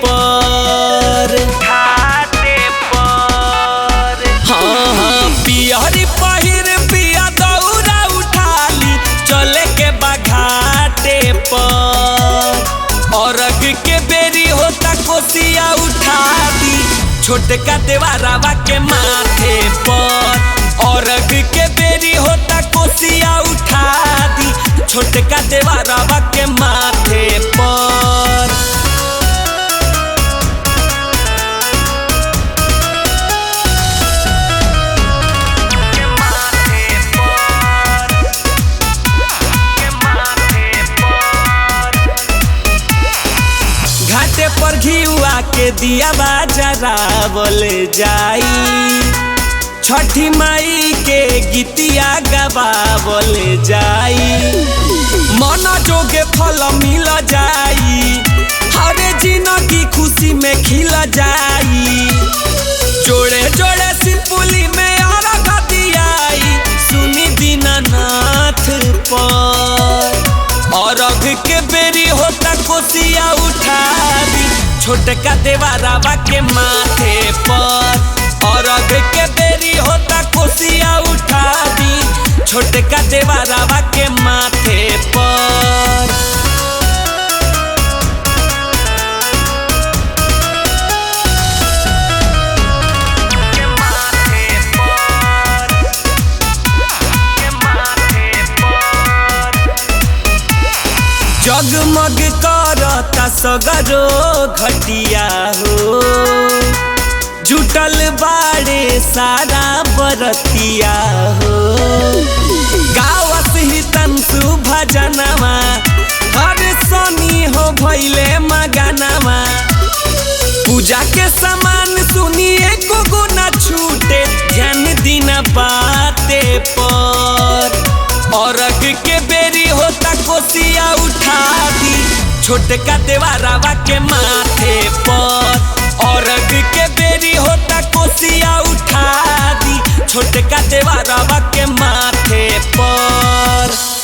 पर हाँ पियरी पहिर पिया दौरा उठाली चले के बाघाटे पर औरग के बेरी होता कोसिया उठा दी छोटका देवारावा के माथे पर औरग के बेरी होता कोसिया उठा दी छोटका देवारावा के माथे पर घाटे पर घिउआ के दिया बाजरावल जाई छठी माई के गीतिया गवावल जाई मन जोगे फल मिल जाई हरे जिंदगी खुशी में खिल जाई जोड़े जोड़े सिपुली में अर्घ दियाई सुनी दीनानाथ पर औरग के बेरी होता कोसिया उठा दी छोटका देवारावा के माथे पर औरग के बेरी होता कोसिया उठा दी छोटका देवारावा के माथे पर जगमग करता सगरो घटिया हो जुटल बाड़े सारा बरतिया हो गावत ही तंसु भजनवा हर सनी हो भइले मगनवा पूजा के सामान सुनिए को गुना छूटे ध्यान दिन बाते पर औरग के बेरी होता कोसिया उठा दी छोटका देवारावा के माथे पर औरग के बेरी होता कोसिया उठा दी छोटका देवारावा के माथे पर।